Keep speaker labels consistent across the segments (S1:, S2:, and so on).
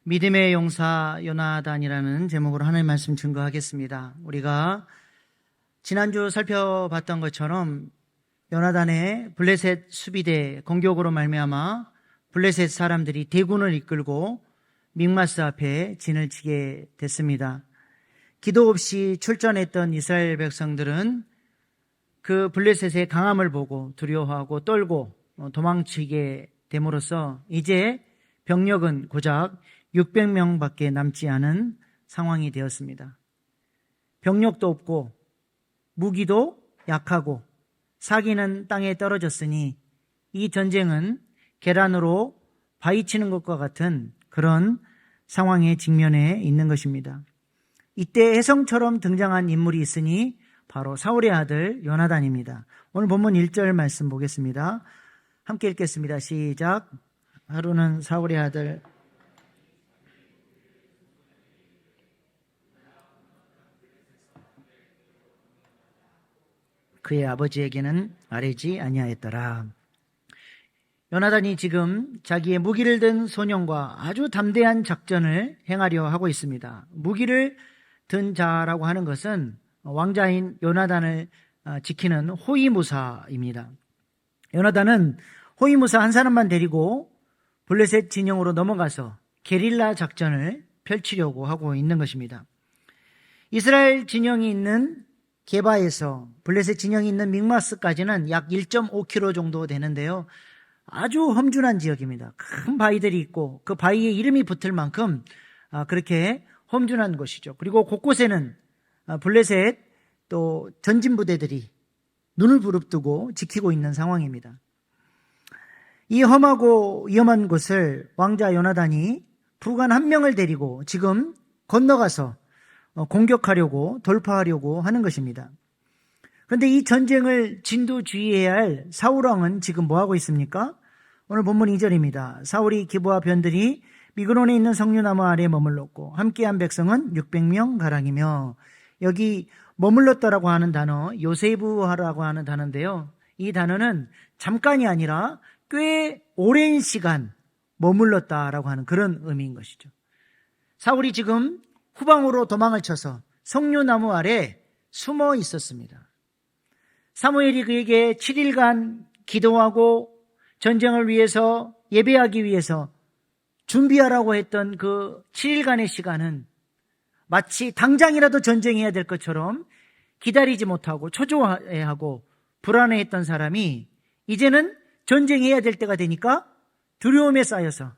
S1: 믿음의 용사 요나단이라는 제목으로 하나님의 말씀 증거하겠습니다. 우리가 지난주 살펴봤던 것처럼 요나단의 블레셋 수비대 공격으로 말미암아 블레셋 사람들이 대군을 이끌고 믹마스 앞에 진을 치게 됐습니다. 기도 없이 출전했던 이스라엘 백성들은 그 블레셋의 강함을 보고 두려워하고 떨고 도망치게 됨으로써 이제 병력은 고작 600명밖에 남지 않은 상황이 되었습니다. 병력도 없고 무기도 약하고 사기는 땅에 떨어졌으니 이 전쟁은 계란으로 바위치는 것과 같은 그런 상황에 직면해 있는 것입니다. 이때 혜성처럼 등장한 인물이 있으니 바로 사울의 아들 요나단입니다. 오늘 본문 1절 말씀 보겠습니다. 함께 읽겠습니다. 시작. 하루는 사울의 아들 그의 아버지에게는 말하지 아니하였더라. 요나단이 지금 자기의 무기를 든 소년과 아주 담대한 작전을 행하려 하고 있습니다. 무기를 든 자라고 하는 것은 왕자인 요나단을 지키는 호위무사입니다. 요나단은 호위무사 한 사람만 데리고 블레셋 진영으로 넘어가서 게릴라 작전을 펼치려고 하고 있는 것입니다. 이스라엘 진영이 있는 게바에서 블레셋 진영이 있는 믹마스까지는 약 1.5km 정도 되는데요. 아주 험준한 지역입니다. 큰 바위들이 있고 그 바위에 이름이 붙을 만큼 그렇게 험준한 곳이죠. 그리고 곳곳에는 블레셋 또 전진 부대들이 눈을 부릅뜨고 지키고 있는 상황입니다. 이 험하고 위험한 곳을 왕자 요나단이 부관 한 명을 데리고 지금 건너가서 공격하려고 돌파하려고 하는 것입니다. 그런데 이 전쟁을 진두지휘해야 할 사울왕은 지금 뭐하고 있습니까? 오늘 본문 2절입니다. 사울이 기브와 변들이 미그론에 있는 석류나무 아래에 머물렀고 함께한 백성은 600명 가량이며, 여기 머물렀다라고 하는 단어 요세부하라고 하는 단어인데요. 이 단어는 잠깐이 아니라 꽤 오랜 시간 머물렀다라고 하는 그런 의미인 것이죠. 사울이 지금 후방으로 도망을 쳐서 석류나무 아래 숨어 있었습니다. 사무엘이 그에게 7일간 기도하고 전쟁을 위해서 예배하기 위해서 준비하라고 했던 그 7일간의 시간은 마치 당장이라도 전쟁해야 될 것처럼 기다리지 못하고 초조해하고 불안해했던 사람이 이제는 전쟁해야 될 때가 되니까 두려움에 쌓여서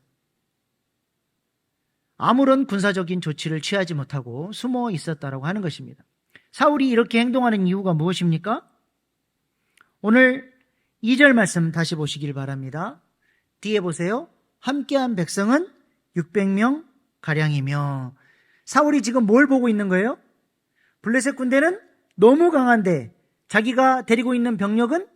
S1: 아무런 군사적인 조치를 취하지 못하고 숨어 있었다라고 하는 것입니다. 사울이 이렇게 행동하는 이유가 무엇입니까? 오늘 2절 말씀 다시 보시길 바랍니다. 뒤에 보세요. 함께한 백성은 600명 가량이며, 사울이 지금 뭘 보고 있는 거예요? 블레셋 군대는 너무 강한데 자기가 데리고 있는 병력은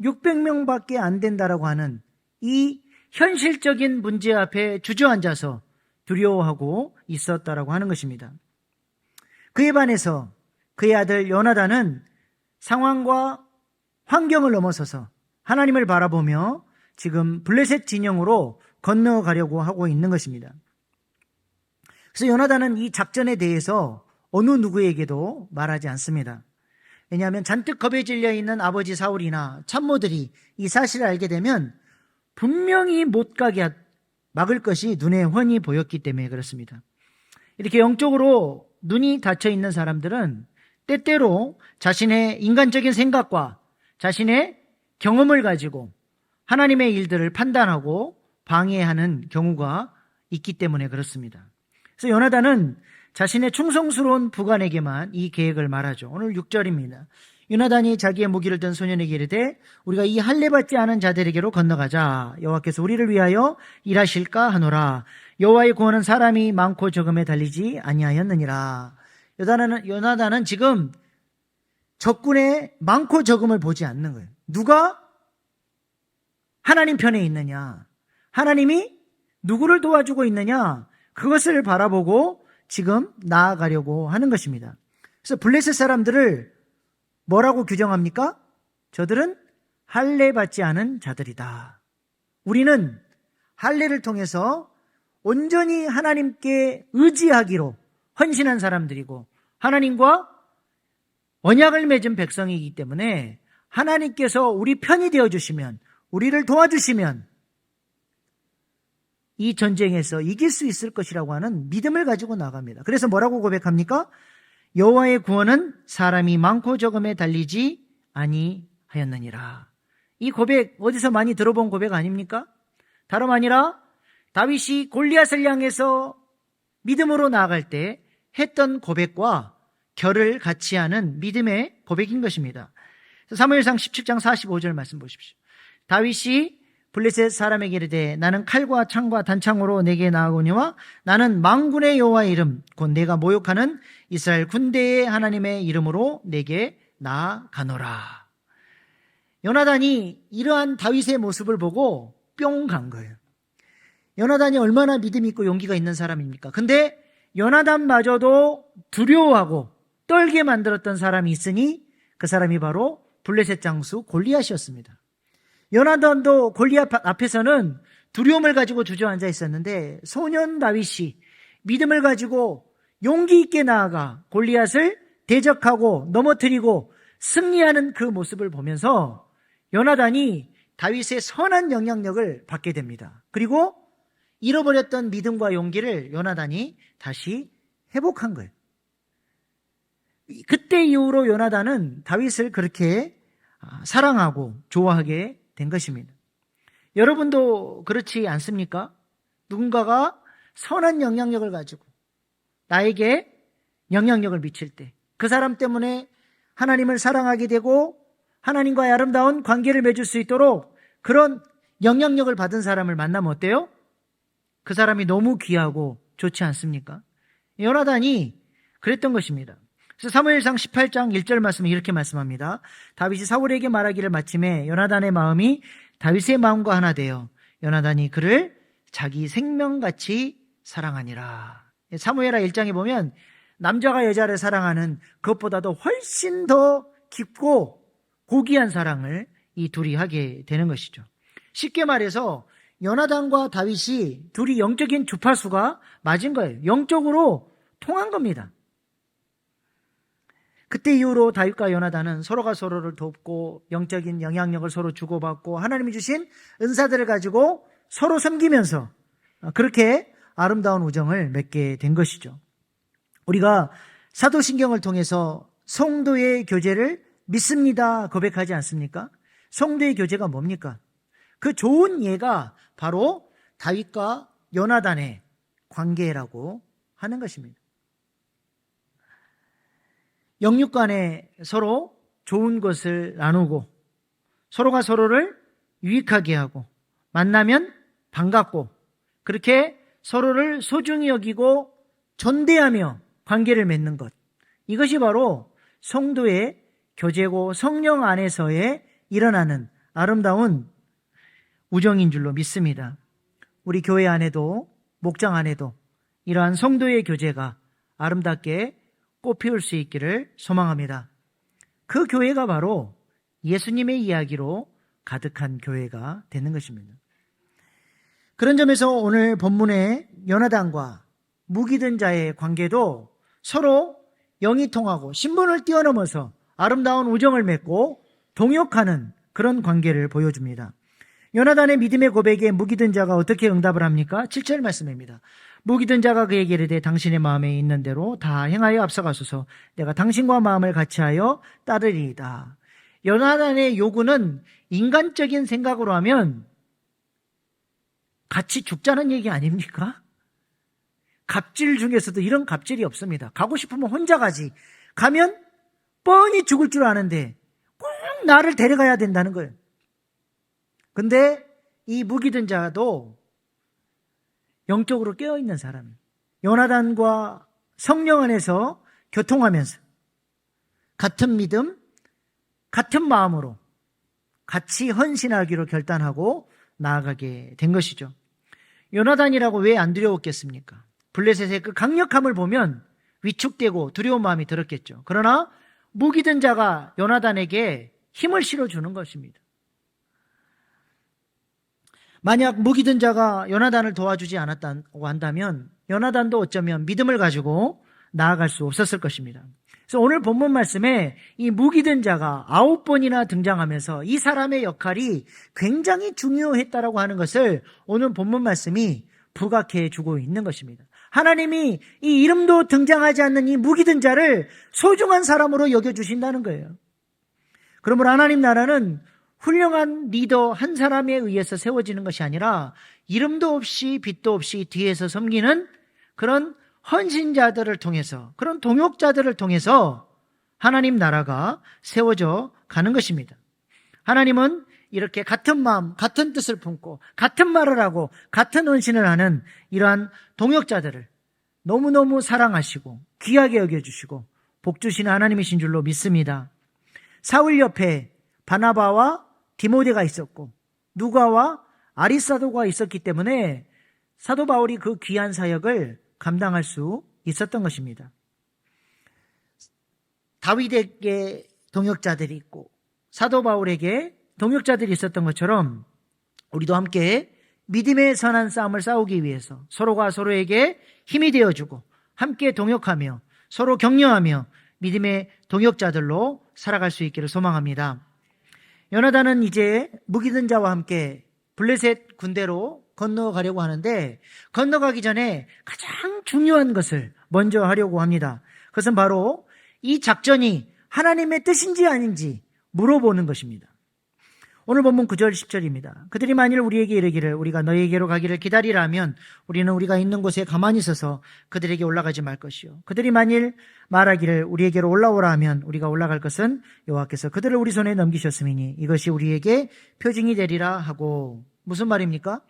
S1: 600명밖에 안 된다라고 하는 이 현실적인 문제 앞에 주저앉아서 두려워하고 있었다라고 하는 것입니다. 그에 반해서 그의 아들 요나단은 상황과 환경을 넘어서서 하나님을 바라보며 지금 블레셋 진영으로 건너가려고 하고 있는 것입니다. 그래서 요나단은 이 작전에 대해서 어느 누구에게도 말하지 않습니다. 왜냐하면 잔뜩 겁에 질려 있는 아버지 사울이나 참모들이 이 사실을 알게 되면 분명히 못 가게 막을 것이 눈에 훤히 보였기 때문에 그렇습니다. 이렇게 영적으로 눈이 닫혀 있는 사람들은 때때로 자신의 인간적인 생각과 자신의 경험을 가지고 하나님의 일들을 판단하고 방해하는 경우가 있기 때문에 그렇습니다. 그래서 요나단은 자신의 충성스러운 부관에게만 이 계획을 말하죠. 오늘 6절입니다. 요나단이 자기의 무기를 든 소년에게 이르되 우리가 이 할례받지 않은 자들에게로 건너가자. 여호와께서 우리를 위하여 일하실까 하노라. 여호와의 구원은 사람이 많고 적음에 달리지 아니하였느니라. 요나단은 지금 적군의 많고 적음을 보지 않는 거예요. 누가 하나님 편에 있느냐, 하나님이 누구를 도와주고 있느냐, 그것을 바라보고 지금 나아가려고 하는 것입니다. 그래서 블레셋 사람들을 뭐라고 규정합니까? 저들은 할례 받지 않은 자들이다. 우리는 할례를 통해서 온전히 하나님께 의지하기로 헌신한 사람들이고 하나님과 언약을 맺은 백성이기 때문에 하나님께서 우리 편이 되어주시면, 우리를 도와주시면 이 전쟁에서 이길 수 있을 것이라고 하는 믿음을 가지고 나갑니다. 그래서 뭐라고 고백합니까? 여호와의 구원은 사람이 많고 적음에 달리지 아니하였느니라. 이 고백 어디서 많이 들어본 고백 아닙니까? 다름 아니라 다윗이 골리앗을 향해서 믿음으로 나아갈 때 했던 고백과 결을 같이 하는 믿음의 고백인 것입니다. 사무엘상 17장 45절 말씀 보십시오. 다윗이 블레셋 사람에게 이르되 나는 칼과 창과 단창으로 내게 나아오니와 나는 만군의 여호와의 이름 곧 내가 모욕하는 이스라엘 군대의 하나님의 이름으로 내게 나아가노라. 요나단이 이러한 다윗의 모습을 보고 뿅 간 거예요. 요나단이 얼마나 믿음 있고 용기가 있는 사람입니까? 근데 요나단마저도 두려워하고 떨게 만들었던 사람이 있으니 그 사람이 바로 블레셋 장수 골리앗이었습니다. 요나단도 골리앗 앞에서는 두려움을 가지고 주저앉아 있었는데 소년 다윗이 믿음을 가지고 용기 있게 나아가 골리앗을 대적하고 넘어뜨리고 승리하는 그 모습을 보면서 요나단이 다윗의 선한 영향력을 받게 됩니다. 그리고 잃어버렸던 믿음과 용기를 요나단이 다시 회복한 거예요. 그때 이후로 요나단은 다윗을 그렇게 사랑하고 좋아하게 된 것입니다. 여러분도 그렇지 않습니까? 누군가가 선한 영향력을 가지고 나에게 영향력을 미칠 때 그 사람 때문에 하나님을 사랑하게 되고 하나님과의 아름다운 관계를 맺을 수 있도록 그런 영향력을 받은 사람을 만나면 어때요? 그 사람이 너무 귀하고 좋지 않습니까? 요나단이 그랬던 것입니다. 그래서 사무엘상 18장 1절 말씀에 이렇게 말씀합니다. 다윗이 사울에게 말하기를 마침에 요나단의 마음이 다윗의 마음과 하나 되어 요나단이 그를 자기 생명같이 사랑하니라. 사무엘하 1장에 보면 남자가 여자를 사랑하는 그것보다도 훨씬 더 깊고 고귀한 사랑을 이 둘이 하게 되는 것이죠. 쉽게 말해서 요나단과 다윗이 둘이 영적인 주파수가 맞은 거예요. 영적으로 통한 겁니다. 그때 이후로 다윗과 요나단은 서로가 서로를 돕고 영적인 영향력을 서로 주고받고 하나님이 주신 은사들을 가지고 서로 섬기면서 그렇게 아름다운 우정을 맺게 된 것이죠. 우리가 사도신경을 통해서 성도의 교제를 믿습니다 고백하지 않습니까? 성도의 교제가 뭡니까? 그 좋은 예가 바로 다윗과 요나단의 관계라고 하는 것입니다. 영육 간에 서로 좋은 것을 나누고 서로가 서로를 유익하게 하고 만나면 반갑고 그렇게 서로를 소중히 여기고 존대하며 관계를 맺는 것, 이것이 바로 성도의 교제고 성령 안에서의 일어나는 아름다운 우정인 줄로 믿습니다. 우리 교회 안에도 목장 안에도 이러한 성도의 교제가 아름답게 꽃피울 수 있기를 소망합니다. 그 교회가 바로 예수님의 이야기로 가득한 교회가 되는 것입니다. 그런 점에서 오늘 본문의 요나단과 무기든 자의 관계도 서로 영이 통하고 신분을 뛰어넘어서 아름다운 우정을 맺고 동역하는 그런 관계를 보여줍니다. 요나단의 믿음의 고백에 무기든 자가 어떻게 응답을 합니까? 7절 말씀입니다. 무기든 자가 그에게 이르되 당신의 마음에 있는 대로 다 행하여 앞서가소서. 내가 당신과 마음을 같이하여 따르리이다. 요나단의 요구는 인간적인 생각으로 하면 같이 죽자는 얘기 아닙니까? 갑질 중에서도 이런 갑질이 없습니다. 가고 싶으면 혼자 가지. 가면 뻔히 죽을 줄 아는데 꼭 나를 데려가야 된다는 거예요. 근데 이 무기든 자도 영적으로 깨어있는 사람이에요. 요나단과 성령 안에서 교통하면서 같은 믿음, 같은 마음으로 같이 헌신하기로 결단하고 나아가게 된 것이죠. 요나단이라고 왜 안 두려웠겠습니까? 블레셋의 그 강력함을 보면 위축되고 두려운 마음이 들었겠죠. 그러나 무기든 자가 요나단에게 힘을 실어주는 것입니다. 만약 무기든 자가 요나단을 도와주지 않았다고 한다면 요나단도 어쩌면 믿음을 가지고 나아갈 수 없었을 것입니다. 그래서 오늘 본문 말씀에 이 무기든 자가 9번이나 등장하면서 이 사람의 역할이 굉장히 중요했다라고 하는 것을 오늘 본문 말씀이 부각해 주고 있는 것입니다. 하나님이 이 이름도 등장하지 않는 이 무기든 자를 소중한 사람으로 여겨주신다는 거예요. 그러므로 하나님 나라는 훌륭한 리더 한 사람에 의해서 세워지는 것이 아니라 이름도 없이 빛도 없이 뒤에서 섬기는 그런 헌신자들을 통해서, 그런 동역자들을 통해서 하나님 나라가 세워져 가는 것입니다. 하나님은 이렇게 같은 마음, 같은 뜻을 품고 같은 말을 하고 같은 헌신을 하는 이러한 동역자들을 너무너무 사랑하시고 귀하게 여겨주시고 복주시는 하나님이신 줄로 믿습니다. 사울 옆에 바나바와 디모데가 있었고 누가와 아리스도가 있었기 때문에 사도 바울이 그 귀한 사역을 감당할 수 있었던 것입니다. 다윗에게 동역자들이 있고 사도 바울에게 동역자들이 있었던 것처럼 우리도 함께 믿음의 선한 싸움을 싸우기 위해서 서로가 서로에게 힘이 되어주고 함께 동역하며 서로 격려하며 믿음의 동역자들로 살아갈 수 있기를 소망합니다. 요나단은 이제 무기든 자와 함께 블레셋 군대로 건너가려고 하는데 건너가기 전에 가장 중요한 것을 먼저 하려고 합니다. 그것은 바로 이 작전이 하나님의 뜻인지 아닌지 물어보는 것입니다. 오늘 본문 9절 10절입니다. 그들이 만일 우리에게 이르기를 우리가 너희에게로 가기를 기다리라 하면 우리는 우리가 있는 곳에 가만히 있어서 그들에게 올라가지 말 것이요 그들이 만일 말하기를 우리에게로 올라오라 하면 우리가 올라갈 것은 여호와께서 그들을 우리 손에 넘기셨음이니 이것이 우리에게 표징이 되리라 하고. 무슨 말입니까?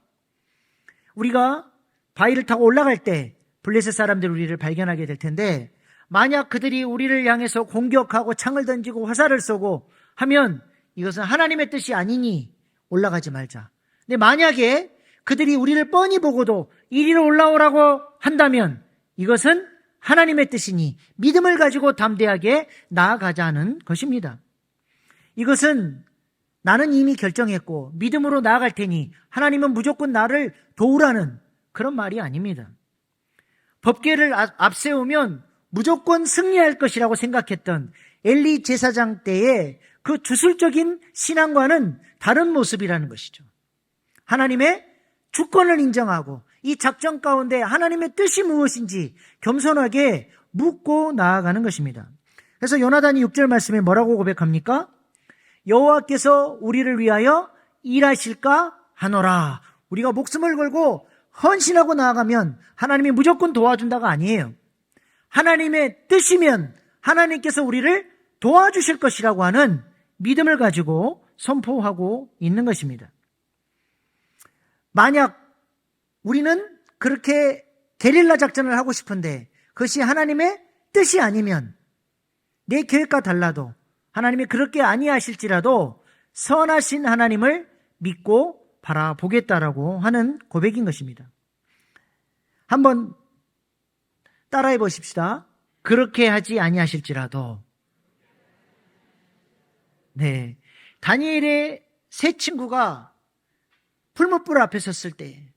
S1: 우리가 바위를 타고 올라갈 때 블레셋 사람들이 우리를 발견하게 될 텐데 만약 그들이 우리를 향해서 공격하고 창을 던지고 화살을 쏘고 하면 이것은 하나님의 뜻이 아니니 올라가지 말자. 근데 만약에 그들이 우리를 뻔히 보고도 이리로 올라오라고 한다면 이것은 하나님의 뜻이니 믿음을 가지고 담대하게 나아가자는 것입니다. 이것은 나는 이미 결정했고 믿음으로 나아갈 테니 하나님은 무조건 나를 도우라는 그런 말이 아닙니다. 법궤를 앞세우면 무조건 승리할 것이라고 생각했던 엘리 제사장 때의 그 주술적인 신앙과는 다른 모습이라는 것이죠. 하나님의 주권을 인정하고 이 작전 가운데 하나님의 뜻이 무엇인지 겸손하게 묻고 나아가는 것입니다. 그래서 요나단이 6절 말씀에 뭐라고 고백합니까? 여호와께서 우리를 위하여 일하실까 하노라. 우리가 목숨을 걸고 헌신하고 나아가면 하나님이 무조건 도와준다가 아니에요. 하나님의 뜻이면 하나님께서 우리를 도와주실 것이라고 하는 믿음을 가지고 선포하고 있는 것입니다. 만약 우리는 그렇게 게릴라 작전을 하고 싶은데 그것이 하나님의 뜻이 아니면 내 계획과 달라도 하나님이 그렇게 아니하실지라도 선하신 하나님을 믿고 바라보겠다라고 하는 고백인 것입니다. 한번 따라해 보십시다. 그렇게 하지 아니하실지라도. 네, 다니엘의 세 친구가 풀무불 앞에 섰을 때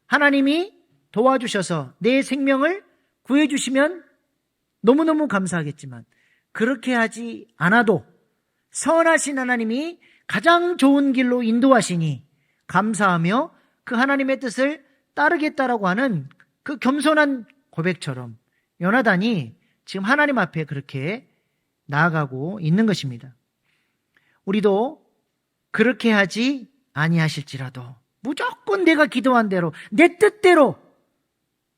S1: 하나님이 도와주셔서 내 생명을 구해주시면 너무너무 감사하겠지만 그렇게 하지 않아도 선하신 하나님이 가장 좋은 길로 인도하시니 감사하며 그 하나님의 뜻을 따르겠다라고 하는 그 겸손한 고백처럼 요나단이 지금 하나님 앞에 그렇게 나아가고 있는 것입니다. 우리도 그렇게 하지 아니하실지라도 무조건 내가 기도한 대로 내 뜻대로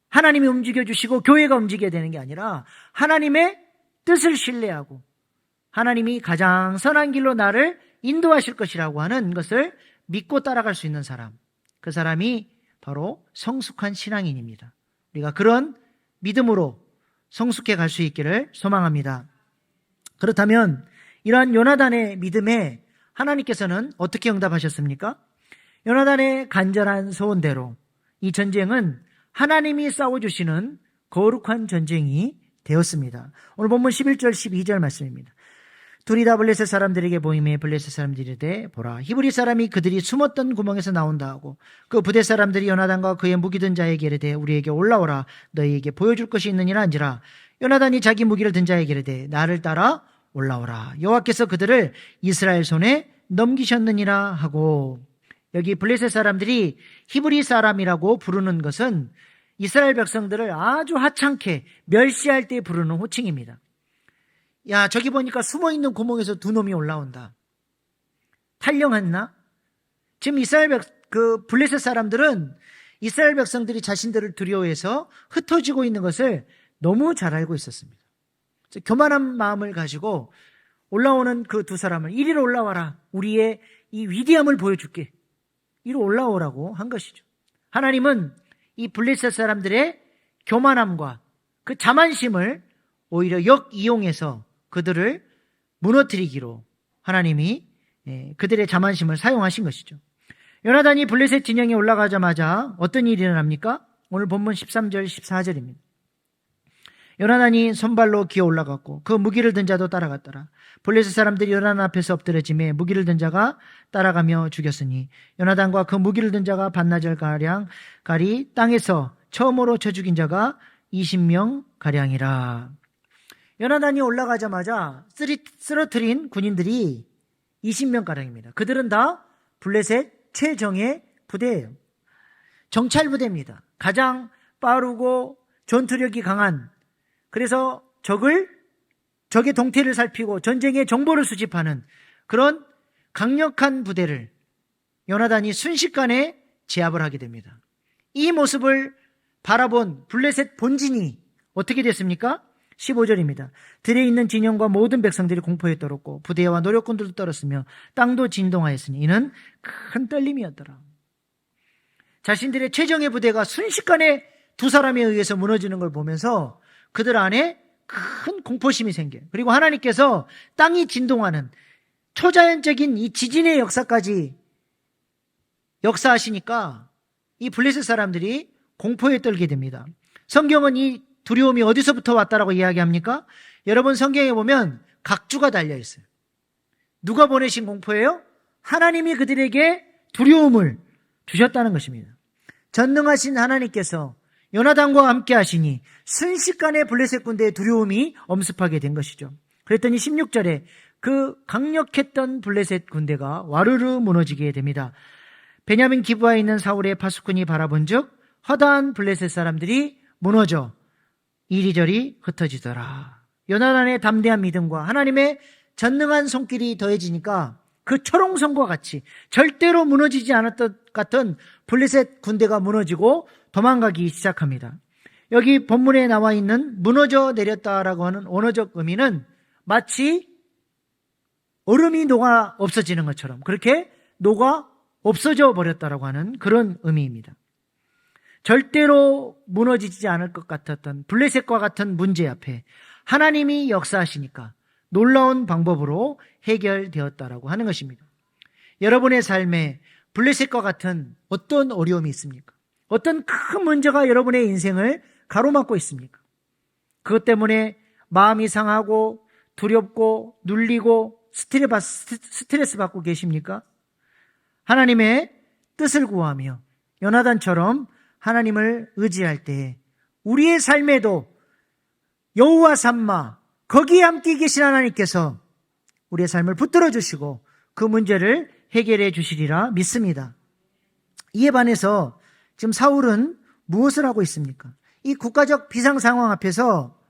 S1: 하나님이 움직여주시고 교회가 움직여야 되는 게 아니라 하나님의 뜻을 신뢰하고 하나님이 가장 선한 길로 나를 인도하실 것이라고 하는 것을 믿고 따라갈 수 있는 사람, 그 사람이 바로 성숙한 신앙인입니다. 우리가 그런 믿음으로 성숙해 갈 수 있기를 소망합니다. 그렇다면 이러한 요나단의 믿음에 하나님께서는 어떻게 응답하셨습니까? 요나단의 간절한 소원대로 이 전쟁은 하나님이 싸워주시는 거룩한 전쟁이 되었습니다. 오늘 본문 11절 12절 말씀입니다. 둘이 다 블레셋 사람들에게 보임에 블레셋 사람들이 이르되 보라 히브리 사람이 그들이 숨었던 구멍에서 나온다 하고 그 부대 사람들이 요나단과 그의 무기 든 자에게 이르되 우리에게 올라오라 너희에게 보여줄 것이 있느니라 한지라. 요나단이 자기 무기를 든 자에게 이르되 나를 따라 올라오라 여호와께서 그들을 이스라엘 손에 넘기셨느니라 하고. 여기 블레셋 사람들이 히브리 사람이라고 부르는 것은 이스라엘 백성들을 아주 하찮게 멸시할 때 부르는 호칭입니다. 야, 저기 보니까 숨어있는 구멍에서 두 놈이 올라온다. 탈영했나? 지금 블레셋 사람들은 이스라엘 백성들이 자신들을 두려워해서 흩어지고 있는 것을 너무 잘 알고 있었습니다. 교만한 마음을 가지고 올라오는 그 두 사람을 이리로 올라와라. 우리의 이 위대함을 보여줄게. 이리로 올라오라고 한 것이죠. 하나님은 이 블레셋 사람들의 교만함과 그 자만심을 오히려 역이용해서 그들을 무너뜨리기로 하나님이 그들의 자만심을 사용하신 것이죠. 요나단이 블레셋 진영에 올라가자마자 어떤 일이 일어납니까? 오늘 본문 13절 14절입니다. 요나단이 손발로 기어 올라갔고 그 무기를 든 자도 따라갔더라. 블레셋 사람들이 요나단 앞에서 엎드려지매 무기를 든 자가 따라가며 죽였으니 요나단과 그 무기를 든 자가 반나절가량가리 땅에서 처음으로 쳐 죽인 자가 20명 가량이라. 요나단이 올라가자마자 쓰러뜨린 군인들이 20명 가량입니다. 그들은 다 블레셋 최정예 부대예요. 정찰 부대입니다. 가장 빠르고 전투력이 강한, 그래서 적의 동태를 살피고 전쟁의 정보를 수집하는 그런 강력한 부대를 요나단이 순식간에 제압을 하게 됩니다. 이 모습을 바라본 블레셋 본진이 어떻게 됐습니까? 15절입니다. 들에 있는 진영과 모든 백성들이 공포에 떨었고 부대와 노력군들도 떨었으며 땅도 진동하였으니 이는 큰 떨림이었더라. 자신들의 최정예 부대가 순식간에 두 사람에 의해서 무너지는 걸 보면서 그들 안에 큰 공포심이 생겨요. 그리고 하나님께서 땅이 진동하는 초자연적인 이 지진의 역사까지 역사하시니까 이 블레셋 사람들이 공포에 떨게 됩니다. 성경은 이 두려움이 어디서부터 왔다라고 이야기합니까? 여러분 성경에 보면 각주가 달려있어요. 누가 보내신 공포예요? 하나님이 그들에게 두려움을 주셨다는 것입니다. 전능하신 하나님께서 요나단과 함께 하시니 순식간에 블레셋 군대의 두려움이 엄습하게 된 것이죠. 그랬더니 16절에 그 강력했던 블레셋 군대가 와르르 무너지게 됩니다. 베냐민 기브아에 있는 사울의 파수꾼이 바라본즉 허다한 블레셋 사람들이 무너져 이리저리 흩어지더라. 요나단의 담대한 믿음과 하나님의 전능한 손길이 더해지니까 그 초롱성과 같이 절대로 무너지지 않았던 같은 블레셋 군대가 무너지고 도망가기 시작합니다. 여기 본문에 나와 있는 무너져 내렸다라고 하는 언어적 의미는 마치 얼음이 녹아 없어지는 것처럼 그렇게 녹아 없어져 버렸다라고 하는 그런 의미입니다. 절대로 무너지지 않을 것 같았던 블레셋과 같은 문제 앞에 하나님이 역사하시니까 놀라운 방법으로 해결되었다라고 하는 것입니다. 여러분의 삶에 블레셋과 같은 어떤 어려움이 있습니까? 어떤 큰 문제가 여러분의 인생을 가로막고 있습니까? 그것 때문에 마음이 상하고 두렵고 눌리고 스트레스 받고 계십니까? 하나님의 뜻을 구하며 요나단처럼 하나님을 의지할 때 우리의 삶에도 여호와 삼마 거기에 함께 계신 하나님께서 우리의 삶을 붙들어 주시고 그 문제를 해결해 주시리라 믿습니다. 이에 반해서 지금 사울은 무엇을 하고 있습니까? 이 국가적 비상 상황 앞에서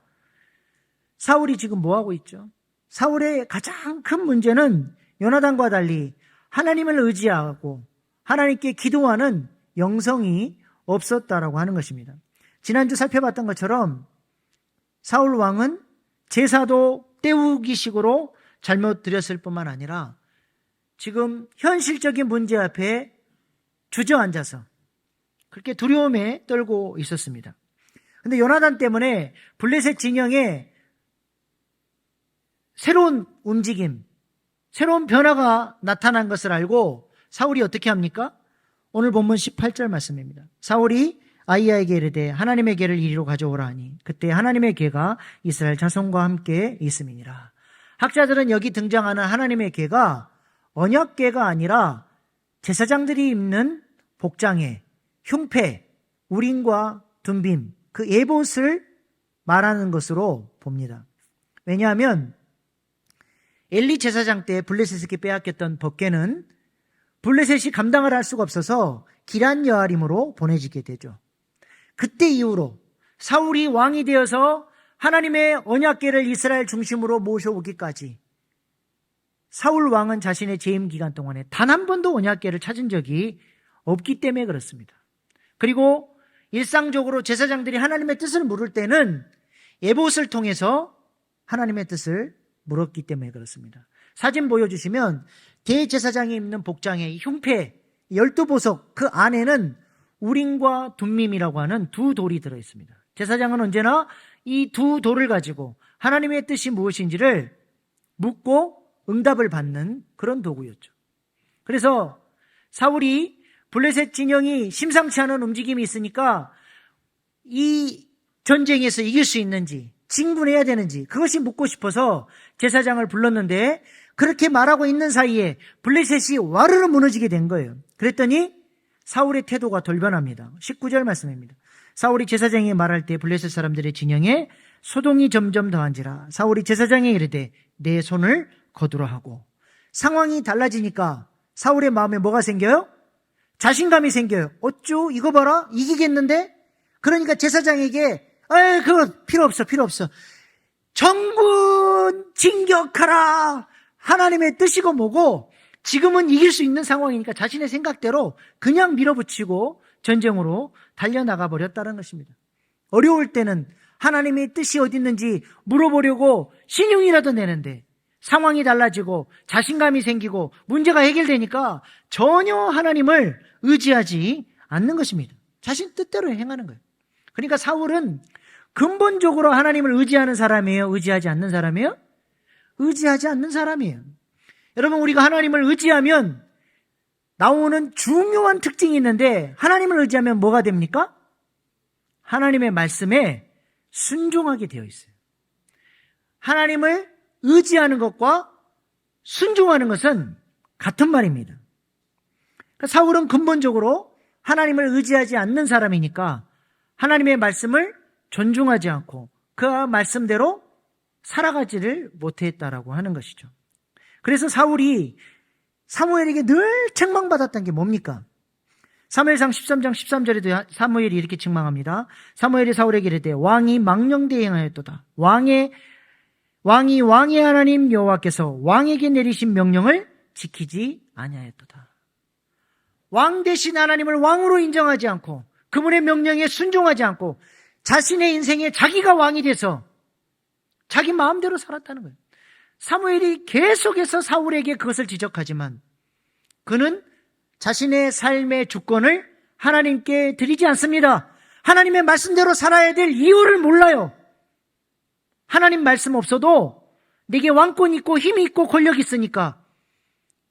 S1: 사울이 지금 뭐 하고 있죠? 사울의 가장 큰 문제는 요나단과 달리 하나님을 의지하고 하나님께 기도하는 영성이 없었다라고 하는 것입니다. 지난주 살펴봤던 것처럼 사울 왕은 제사도 때우기식으로 잘못 드렸을 뿐만 아니라 지금 현실적인 문제 앞에 주저앉아서 그렇게 두려움에 떨고 있었습니다. 그런데 요나단 때문에 블레셋 진영에 새로운 움직임, 새로운 변화가 나타난 것을 알고 사울이 어떻게 합니까? 오늘 본문 18절 말씀입니다. 사울이 아히야에게 이르되 하나님의 개를 이리로 가져오라 하니 그때 하나님의 개가 이스라엘 자손과 함께 있음이니라. 학자들은 여기 등장하는 하나님의 궤가 언약궤가 아니라 제사장들이 입는 복장에 흉패, 우림과 둠빔, 그 에봇을 말하는 것으로 봅니다. 왜냐하면 엘리 제사장 때 블레셋에게 빼앗겼던 법궤는 블레셋이 감당을 할 수가 없어서 기란 여아림으로 보내지게 되죠. 그때 이후로 사울이 왕이 되어서 하나님의 언약궤를 이스라엘 중심으로 모셔오기까지 사울 왕은 자신의 재임 기간 동안에 단 한 번도 언약궤를 찾은 적이 없기 때문에 그렇습니다. 그리고 일상적으로 제사장들이 하나님의 뜻을 물을 때는 에봇을 통해서 하나님의 뜻을 물었기 때문에 그렇습니다. 사진 보여주시면 대제사장이 입는 복장에 흉패 12보석 그 안에는 우림과 둠밈이라고 하는 두 돌이 들어있습니다. 제사장은 언제나 이 두 돌을 가지고 하나님의 뜻이 무엇인지를 묻고 응답을 받는 그런 도구였죠. 그래서 사울이 블레셋 진영이 심상치 않은 움직임이 있으니까 이 전쟁에서 이길 수 있는지 진군해야 되는지 그것이 묻고 싶어서 제사장을 불렀는데 그렇게 말하고 있는 사이에 블레셋이 와르르 무너지게 된 거예요. 그랬더니 사울의 태도가 돌변합니다. 19절 말씀입니다. 사울이 제사장에게 말할 때 블레셋 사람들의 진영에 소동이 점점 더한지라 사울이 제사장에게 이르되 내 손을 거두라 하고 상황이 달라지니까 사울의 마음에 뭐가 생겨요? 자신감이 생겨요. 어쭈 이거 봐라 이기겠는데? 그러니까 제사장에게 그거 필요 없어. 정군 진격하라. 하나님의 뜻이고 뭐고 지금은 이길 수 있는 상황이니까 자신의 생각대로 그냥 밀어붙이고 전쟁으로 달려나가 버렸다는 것입니다. 어려울 때는 하나님의 뜻이 어디 있는지 물어보려고 신용이라도 내는데 상황이 달라지고 자신감이 생기고 문제가 해결되니까 전혀 하나님을 의지하지 않는 것입니다. 자신 뜻대로 행하는 거예요. 그러니까 사울은 근본적으로 하나님을 의지하는 사람이에요? 의지하지 않는 사람이에요? 의지하지 않는 사람이에요. 여러분 우리가 하나님을 의지하면 나오는 중요한 특징이 있는데 하나님을 의지하면 뭐가 됩니까? 하나님의 말씀에 순종하게 되어 있어요. 하나님을 의지하는 것과 순종하는 것은 같은 말입니다. 그러니까 사울은 근본적으로 하나님을 의지하지 않는 사람이니까 하나님의 말씀을 존중하지 않고 그 말씀대로 살아가지를 못했다라고 하는 것이죠. 그래서 사울이 사무엘에게 늘 책망받았던 게 뭡니까? 사무엘상 13장 13절에도 사무엘이 이렇게 책망합니다. 사무엘이 사울에게 이르되 왕이 망령되이 행하였도다. 왕이 왕의 하나님 여호와께서 왕에게 내리신 명령을 지키지 아니하였도다. 왕 대신 하나님을 왕으로 인정하지 않고 그분의 명령에 순종하지 않고 자신의 인생에 자기가 왕이 돼서 자기 마음대로 살았다는 거예요. 사무엘이 계속해서 사울에게 그것을 지적하지만 그는 자신의 삶의 주권을 하나님께 드리지 않습니다. 하나님의 말씀대로 살아야 될 이유를 몰라요. 하나님 말씀 없어도 내게 왕권 있고 힘이 있고 권력이 있으니까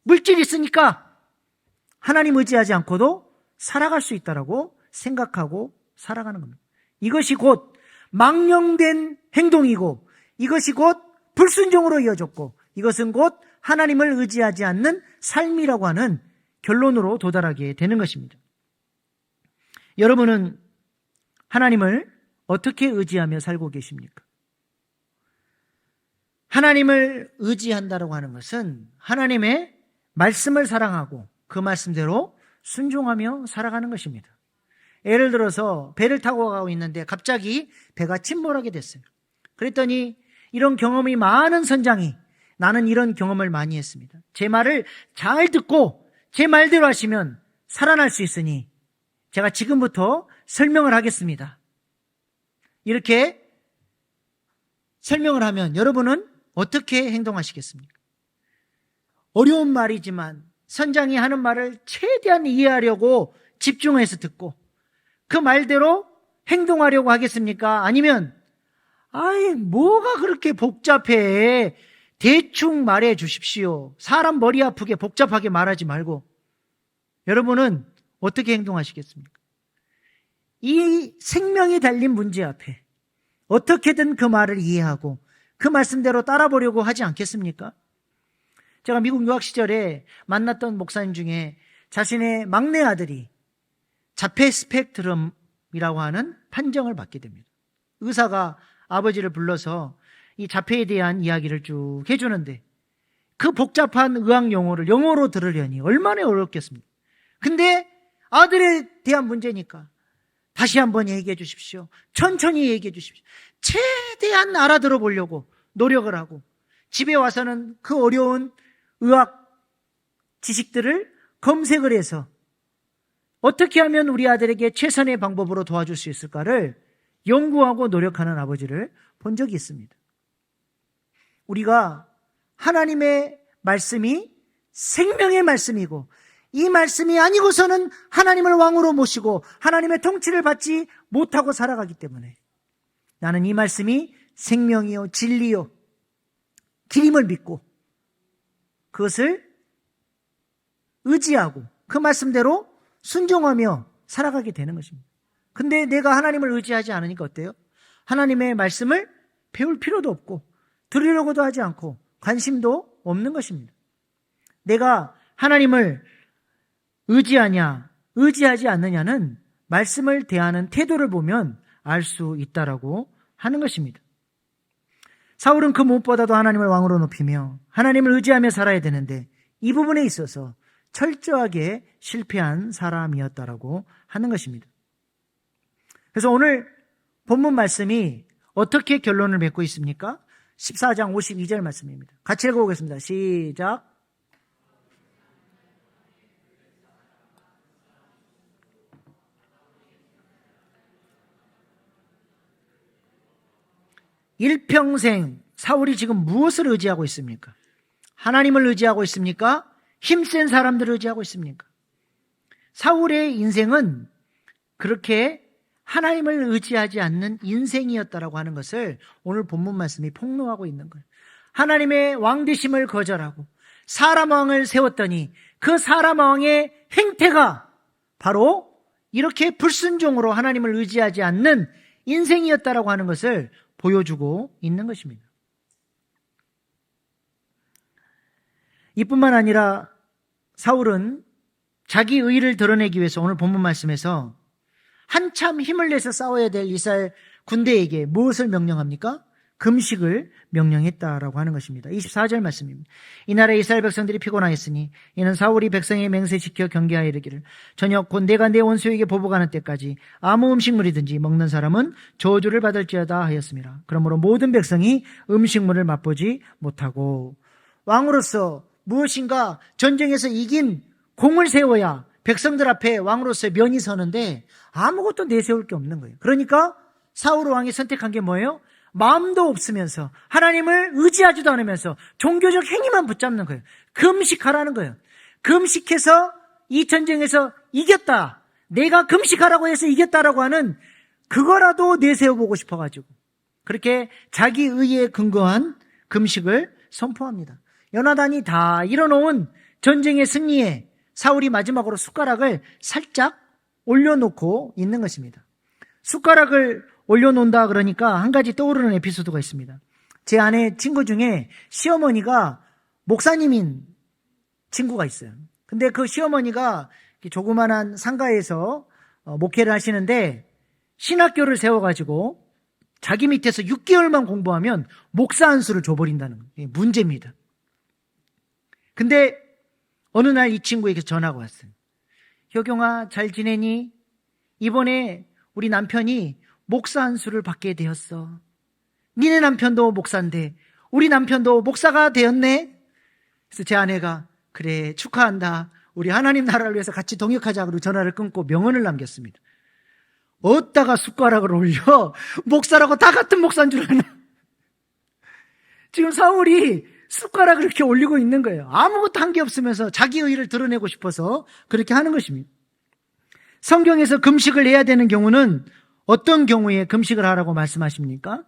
S1: 물질이 있으니까 하나님 의지하지 않고도 살아갈 수 있다라고 생각하고 살아가는 겁니다. 이것이 곧 망령된 행동이고 이것이 곧 불순종으로 이어졌고 이것은 곧 하나님을 의지하지 않는 삶이라고 하는 결론으로 도달하게 되는 것입니다. 여러분은 하나님을 어떻게 의지하며 살고 계십니까? 하나님을 의지한다고 하는 것은 하나님의 말씀을 사랑하고 그 말씀대로 순종하며 살아가는 것입니다. 예를 들어서 배를 타고 가고 있는데 갑자기 배가 침몰하게 됐어요. 그랬더니 이런 경험이 많은 선장이 나는 이런 경험을 많이 했습니다. 제 말을 잘 듣고 제 말대로 하시면 살아날 수 있으니 제가 지금부터 설명을 하겠습니다. 이렇게 설명을 하면 여러분은 어떻게 행동하시겠습니까? 어려운 말이지만 선장이 하는 말을 최대한 이해하려고 집중해서 듣고 그 말대로 행동하려고 하겠습니까? 아니면 뭐가 그렇게 복잡해. 대충 말해 주십시오. 사람 머리 아프게 복잡하게 말하지 말고. 여러분은 어떻게 행동하시겠습니까? 이 생명이 달린 문제 앞에 어떻게든 그 말을 이해하고 그 말씀대로 따라 보려고 하지 않겠습니까? 제가 미국 유학 시절에 만났던 목사님 중에 자신의 막내 아들이 자폐 스펙트럼이라고 하는 판정을 받게 됩니다. 의사가 아버지를 불러서 이 자폐에 대한 이야기를 쭉 해주는데 그 복잡한 의학 용어를 영어로 들으려니 얼마나 어렵겠습니까? 근데 아들에 대한 문제니까 다시 한번 얘기해 주십시오. 천천히 얘기해 주십시오. 최대한 알아들어 보려고 노력을 하고 집에 와서는 그 어려운 의학 지식들을 검색을 해서 어떻게 하면 우리 아들에게 최선의 방법으로 도와줄 수 있을까를 연구하고 노력하는 아버지를 본 적이 있습니다. 우리가 하나님의 말씀이 생명의 말씀이고 이 말씀이 아니고서는 하나님을 왕으로 모시고 하나님의 통치를 받지 못하고 살아가기 때문에 나는 이 말씀이 생명이요 진리요 길임을 믿고 그것을 의지하고 그 말씀대로 순종하며 살아가게 되는 것입니다. 근데 내가 하나님을 의지하지 않으니까 어때요? 하나님의 말씀을 배울 필요도 없고 들으려고도 하지 않고 관심도 없는 것입니다. 내가 하나님을 의지하냐 의지하지 않느냐는 말씀을 대하는 태도를 보면 알 수 있다라고 하는 것입니다. 사울은 그 무엇보다도 하나님을 왕으로 높이며 하나님을 의지하며 살아야 되는데 이 부분에 있어서 철저하게 실패한 사람이었다라고 하는 것입니다. 그래서 오늘 본문 말씀이 어떻게 결론을 맺고 있습니까? 14장 52절 말씀입니다. 같이 읽어보겠습니다. 시작. 일평생 사울이 지금 무엇을 의지하고 있습니까? 하나님을 의지하고 있습니까? 힘센 사람들을 의지하고 있습니까? 사울의 인생은 그렇게 하나님을 의지하지 않는 인생이었다라고 하는 것을 오늘 본문 말씀이 폭로하고 있는 거예요. 하나님의 왕되심을 거절하고 사람 왕을 세웠더니 그 사람 왕의 행태가 바로 이렇게 불순종으로 하나님을 의지하지 않는 인생이었다라고 하는 것을 보여주고 있는 것입니다. 이뿐만 아니라 사울은 자기 의의를 드러내기 위해서 오늘 본문 말씀에서 한참 힘을 내서 싸워야 될 이스라엘 군대에게 무엇을 명령합니까? 금식을 명령했다라고 하는 것입니다. 24절 말씀입니다. 이날에 이스라엘 백성들이 피곤하였으니 이는 사울이 백성의 맹세시켜 경계하여 이르기를 저녁 곧 내가 내 원수에게 보복하는 때까지 아무 음식물이든지 먹는 사람은 저주를 받을지어다 하였습니다. 그러므로 모든 백성이 음식물을 맛보지 못하고 왕으로서 무엇인가 전쟁에서 이긴 공을 세워야 백성들 앞에 왕으로서의 면이 서는데 아무것도 내세울 게 없는 거예요. 그러니까 사울 왕이 선택한 게 뭐예요? 마음도 없으면서 하나님을 의지하지도 않으면서 종교적 행위만 붙잡는 거예요. 금식하라는 거예요. 금식해서 이 전쟁에서 이겼다. 내가 금식하라고 해서 이겼다라고 하는 그거라도 내세워보고 싶어가지고 그렇게 자기 의에 근거한 금식을 선포합니다. 요나단이 다 이뤄놓은 전쟁의 승리에 사울이 마지막으로 숟가락을 살짝 올려놓고 있는 것입니다. 숟가락을 올려놓는다 그러니까 한 가지 떠오르는 에피소드가 있습니다. 제 아내 친구 중에 시어머니가 목사님인 친구가 있어요. 근데 그 시어머니가 조그만한 상가에서 목회를 하시는데 신학교를 세워가지고 자기 밑에서 6개월만 공부하면 목사 안수를 줘버린다는 거예요. 문제입니다. 근데 어느 날 이 친구에게 전화가 왔어요. 효경아 잘 지내니? 이번에 우리 남편이 목사 안수를 받게 되었어. 니네 남편도 목사인데 우리 남편도 목사가 되었네. 그래서 제 아내가 그래 축하한다. 우리 하나님 나라를 위해서 같이 동역하자. 그러고 전화를 끊고 명언을 남겼습니다. 어디다가 숟가락을 올려? 목사라고 다 같은 목사인 줄 아나? 지금 사울이 숟가락을 이렇게 올리고 있는 거예요. 아무것도 한 게 없으면서 자기 의의를 드러내고 싶어서 그렇게 하는 것입니다. 성경에서 금식을 해야 되는 경우는 어떤 경우에 금식을 하라고 말씀하십니까?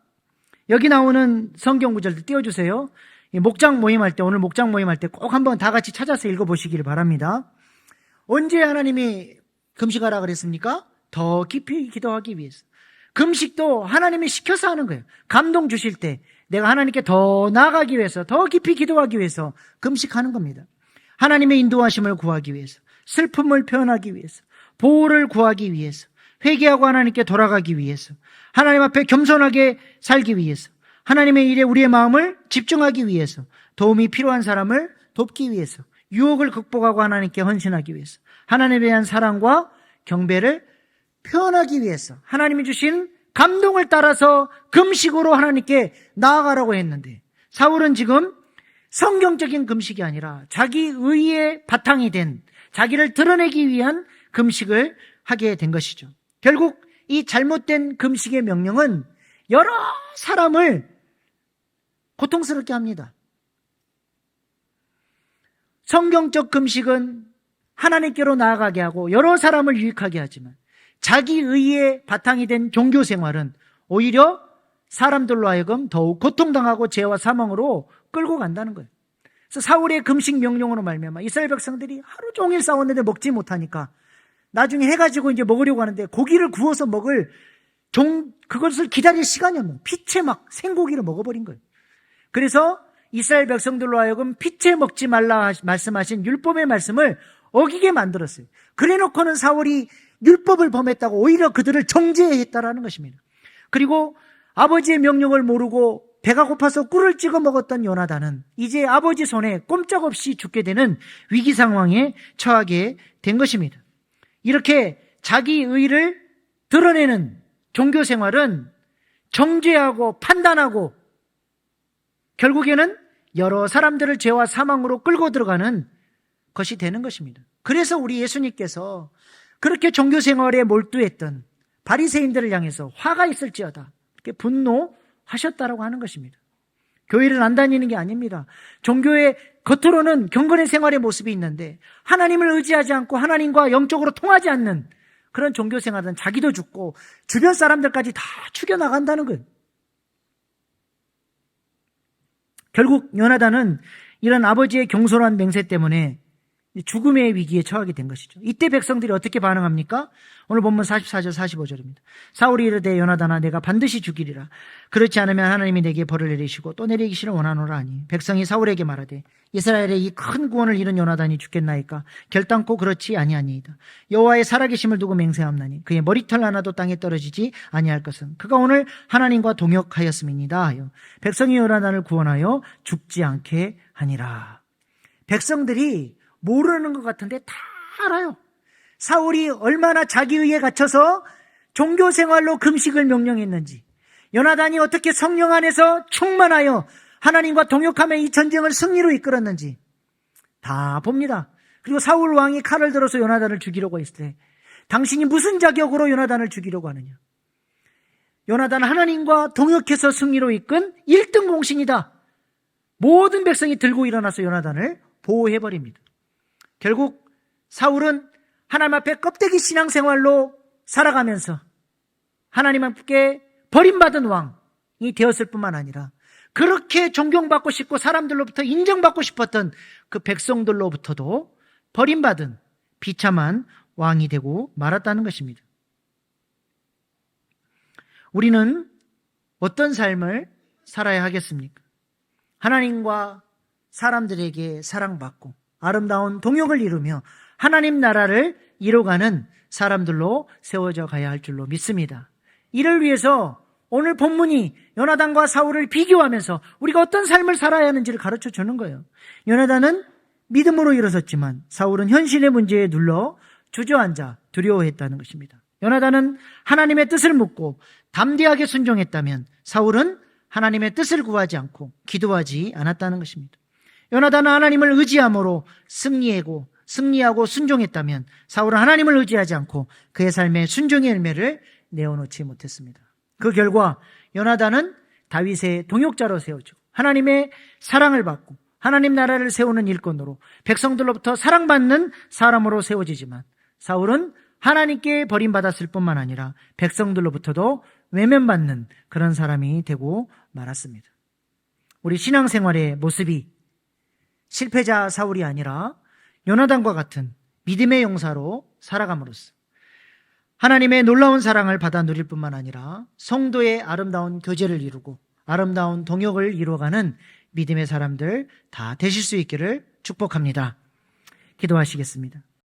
S1: 여기 나오는 성경 구절들 띄워주세요. 목장 모임할 때, 오늘 목장 모임할 때 꼭 한번 다 같이 찾아서 읽어보시기를 바랍니다. 언제 하나님이 금식하라 그랬습니까? 더 깊이 기도하기 위해서. 금식도 하나님이 시켜서 하는 거예요. 감동 주실 때, 내가 하나님께 더 나아가기 위해서, 더 깊이 기도하기 위해서 금식하는 겁니다. 하나님의 인도하심을 구하기 위해서, 슬픔을 표현하기 위해서, 보호를 구하기 위해서, 회개하고 하나님께 돌아가기 위해서, 하나님 앞에 겸손하게 살기 위해서, 하나님의 일에 우리의 마음을 집중하기 위해서, 도움이 필요한 사람을 돕기 위해서, 유혹을 극복하고 하나님께 헌신하기 위해서, 하나님에 대한 사랑과 경배를 표현하기 위해서, 하나님이 주신 감동을 따라서 금식으로 하나님께 나아가라고 했는데, 사울은 지금 성경적인 금식이 아니라 자기 의의 바탕이 된, 자기를 드러내기 위한 금식을 하게 된 것이죠. 결국 이 잘못된 금식의 명령은 여러 사람을 고통스럽게 합니다. 성경적 금식은 하나님께로 나아가게 하고 여러 사람을 유익하게 하지만, 자기 의의 바탕이 된 종교 생활은 오히려 사람들로 하여금 더욱 고통당하고 죄와 사망으로 끌고 간다는 거예요. 그래서 사울의 금식 명령으로 말미암아 이스라엘 백성들이 하루 종일 싸웠는데 먹지 못하니까 나중에 해가지고 이제 먹으려고 하는데, 고기를 구워서 먹을 그것을 기다릴 시간이 없는, 피채 막 생고기를 먹어버린 거예요. 그래서 이스라엘 백성들로 하여금 피채 먹지 말라 말씀하신 율법의 말씀을 어기게 만들었어요. 그래놓고는 사울이 율법을 범했다고 오히려 그들을 정죄했다라는 것입니다. 그리고 아버지의 명령을 모르고 배가 고파서 꿀을 찍어 먹었던 요나단은 이제 아버지 손에 꼼짝없이 죽게 되는 위기 상황에 처하게 된 것입니다. 이렇게 자기 의를 드러내는 종교 생활은 정죄하고 판단하고 결국에는 여러 사람들을 죄와 사망으로 끌고 들어가는 것이 되는 것입니다. 그래서 우리 예수님께서 그렇게 종교 생활에 몰두했던 바리새인들을 향해서 화가 있을지어다 이렇게 분노하셨다라고 하는 것입니다. 교회를 안 다니는 게 아닙니다. 종교의 겉으로는 경건의 생활의 모습이 있는데 하나님을 의지하지 않고 하나님과 영적으로 통하지 않는 그런 종교 생활은 자기도 죽고 주변 사람들까지 다 죽여나간다는 거예요. 결국 요나단은 이런 아버지의 경솔한 맹세 때문에 죽음의 위기에 처하게 된 것이죠. 이때 백성들이 어떻게 반응합니까? 오늘 본문 44절 45절입니다. 사울이 이르되 요나단아 내가 반드시 죽이리라. 그렇지 않으면 하나님이 내게 벌을 내리시고 또 내리기시를 원하노라 하니, 백성이 사울에게 말하되 이스라엘의 이 큰 구원을 잃은 요나단이 죽겠나이까? 결단코 그렇지 아니하니이다. 여호와의 살아계심을 두고 맹세함나니 그의 머리털 하나도 땅에 떨어지지 아니할 것은 그가 오늘 하나님과 동역하였음이니이다 하여 백성이 요나단을 구원하여 죽지 않게 하니라. 백성들이 모르는 것 같은데 다 알아요. 사울이 얼마나 자기 의에 갇혀서 종교 생활로 금식을 명령했는지, 요나단이 어떻게 성령 안에서 충만하여 하나님과 동역하며 이 전쟁을 승리로 이끌었는지 다 봅니다. 그리고 사울 왕이 칼을 들어서 요나단을 죽이려고 했을 때 당신이 무슨 자격으로 요나단을 죽이려고 하느냐? 요나단은 하나님과 동역해서 승리로 이끈 1등 공신이다. 모든 백성이 들고 일어나서 요나단을 보호해버립니다. 결국 사울은 하나님 앞에 껍데기 신앙생활로 살아가면서 하나님 앞에 버림받은 왕이 되었을 뿐만 아니라 그렇게 존경받고 싶고 사람들로부터 인정받고 싶었던 그 백성들로부터도 버림받은 비참한 왕이 되고 말았다는 것입니다. 우리는 어떤 삶을 살아야 하겠습니까? 하나님과 사람들에게 사랑받고 아름다운 동역을 이루며 하나님 나라를 이뤄가는 사람들로 세워져 가야 할 줄로 믿습니다. 이를 위해서 오늘 본문이 요나단과 사울을 비교하면서 우리가 어떤 삶을 살아야 하는지를 가르쳐 주는 거예요. 요나단은 믿음으로 일어섰지만 사울은 현실의 문제에 눌러 주저앉아 두려워했다는 것입니다. 요나단은 하나님의 뜻을 묻고 담대하게 순종했다면 사울은 하나님의 뜻을 구하지 않고 기도하지 않았다는 것입니다. 요나단은 하나님을 의지함으로 승리하고 순종했다면 사울은 하나님을 의지하지 않고 그의 삶에 순종의 열매를 내어놓지 못했습니다. 그 결과 요나단은 다윗의 동역자로 세워지고 하나님의 사랑을 받고 하나님 나라를 세우는 일꾼으로 백성들로부터 사랑받는 사람으로 세워지지만 사울은 하나님께 버림받았을 뿐만 아니라 백성들로부터도 외면받는 그런 사람이 되고 말았습니다. 우리 신앙생활의 모습이 실패자 사울이 아니라 요나단과 같은 믿음의 용사로 살아감으로써 하나님의 놀라운 사랑을 받아 누릴 뿐만 아니라 성도의 아름다운 교제를 이루고 아름다운 동역을 이루어가는 믿음의 사람들 다 되실 수 있기를 축복합니다. 기도하시겠습니다.